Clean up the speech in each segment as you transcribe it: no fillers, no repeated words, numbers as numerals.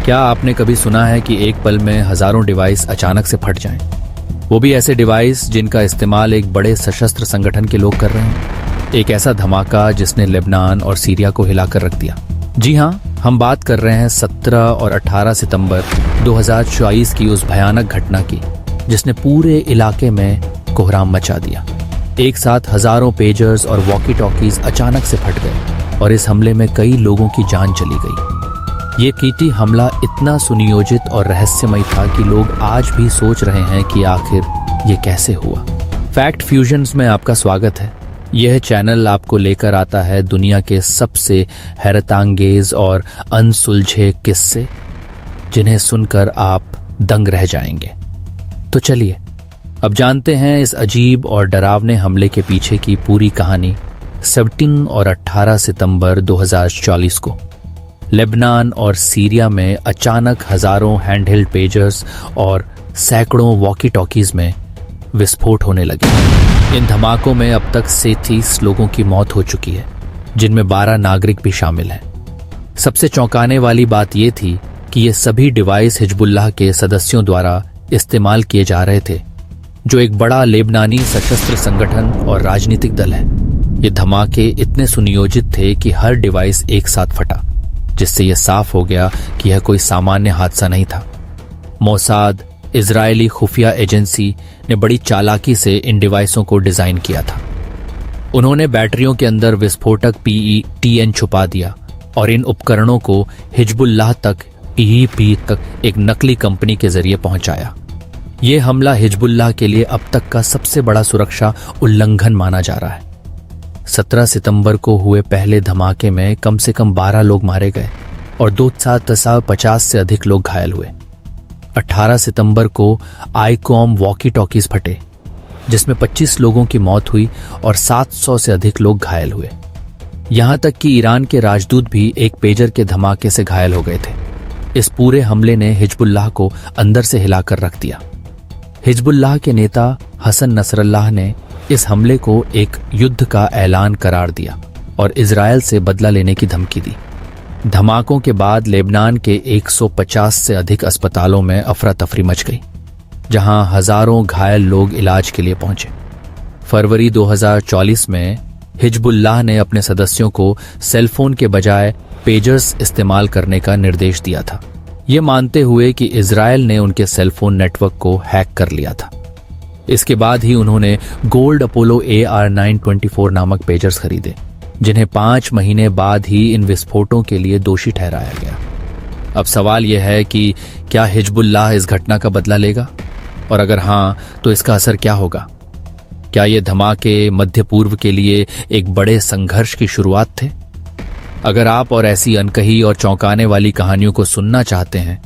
क्या आपने कभी सुना है कि एक पल में हजारों डिवाइस अचानक से फट जाएं? वो भी ऐसे डिवाइस जिनका इस्तेमाल एक बड़े सशस्त्र संगठन के लोग कर रहे हैं। एक ऐसा धमाका जिसने लेबनान और सीरिया को हिलाकर रख दिया। जी हाँ, हम बात कर रहे हैं 17 और 18 सितंबर 2024 की उस भयानक घटना की जिसने पूरे इलाके में कोहराम मचा दिया। एक साथ हजारों पेजर्स और वॉकी टॉकीज अचानक से फट गए और इस हमले में कई लोगों की जान चली गई। ये कीटी हमला इतना सुनियोजित और रहस्यमय था कि लोग आज भी सोच रहे हैं कि आखिर ये कैसे हुआ। फैक्ट फ्यूजन्स में आपका स्वागत है। यह चैनल आपको लेकर आता है दुनिया के सबसे हैरतांगेज और अनसुलझे किस्से, जिन्हें सुनकर आप दंग रह जाएंगे। तो चलिए अब जानते हैं इस अजीब और डरावने हमले के पीछे की पूरी कहानी। 17 और 18 सितंबर 2024 को लेबनान और सीरिया में अचानक हजारों हैंडहेल्ड पेजर्स और सैकड़ों वॉकी टॉकीज में विस्फोट होने लगे। इन धमाकों में अब तक 37 लोगों की मौत हो चुकी है, जिनमें 12 नागरिक भी शामिल हैं। सबसे चौंकाने वाली बात यह थी कि ये सभी डिवाइस हिजबुल्लाह के सदस्यों द्वारा इस्तेमाल किए जा रहे थे, जो एक बड़ा लेबनानी सशस्त्र संगठन और राजनीतिक दल है। ये धमाके इतने सुनियोजित थे कि हर डिवाइस एक साथ फटा, जिससे यह साफ हो गया कि यह कोई सामान्य हादसा नहीं था। मोसाद, इजरायली खुफिया एजेंसी, ने बड़ी चालाकी से इन डिवाइसों को डिजाइन किया था। उन्होंने बैटरियों के अंदर विस्फोटक PETN छुपा दिया और इन उपकरणों को हिजबुल्लाह तक PEP तक एक नकली कंपनी के जरिए पहुंचाया। यह हमला हिजबुल्लाह के लिए अब तक का सबसे बड़ा सुरक्षा उल्लंघन माना जा रहा है। 17 सितंबर को हुए पहले धमाके में कम से कम 12 लोग मारे गए और 250 से अधिक लोग घायल हुए। 18 सितंबर को आईकॉम वॉकी टॉकीज फटे, जिसमें 25 लोगों की मौत हुई और 700 से अधिक लोग घायल हुए। यहां तक कि ईरान के राजदूत भी एक पेजर के धमाके से घायल हो गए थे। इस पूरे हमले ने हिजबुल्लाह को अंदर से हिलाकर रख दिया। हिजबुल्लाह के नेता हसन नसरल्लाह ने इस हमले को एक युद्ध का ऐलान करार दिया और इजरायल से बदला लेने की धमकी दी। धमाकों के बाद लेबनान के 150 से अधिक अस्पतालों में अफरा तफरी मच गई, जहां हजारों घायल लोग इलाज के लिए पहुंचे। फरवरी 2024 में हिजबुल्लाह ने अपने सदस्यों को सेलफोन के बजाय पेजर्स इस्तेमाल करने का निर्देश दिया था, ये मानते हुए कि इजरायल ने उनके सेलफोन नेटवर्क को हैक कर लिया था। इसके बाद ही उन्होंने गोल्ड अपोलो AR924 नामक पेजर्स खरीदे, जिन्हें 5 महीने बाद ही इन विस्फोटों के लिए दोषी ठहराया गया। अब सवाल यह है कि क्या हिजबुल्लाह इस घटना का बदला लेगा, और अगर हां तो इसका असर क्या होगा? क्या ये धमाके मध्य पूर्व के लिए एक बड़े संघर्ष की शुरुआत थे? अगर आप और ऐसी अनकही और चौंकाने वाली कहानियों को सुनना चाहते हैं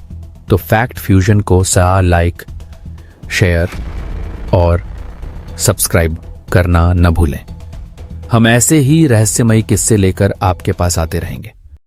तो फैक्ट फ्यूजन को लाइक, शेयर और सब्सक्राइब करना न भूलें। हम ऐसे ही रहस्यमयी किस्से लेकर आपके पास आते रहेंगे।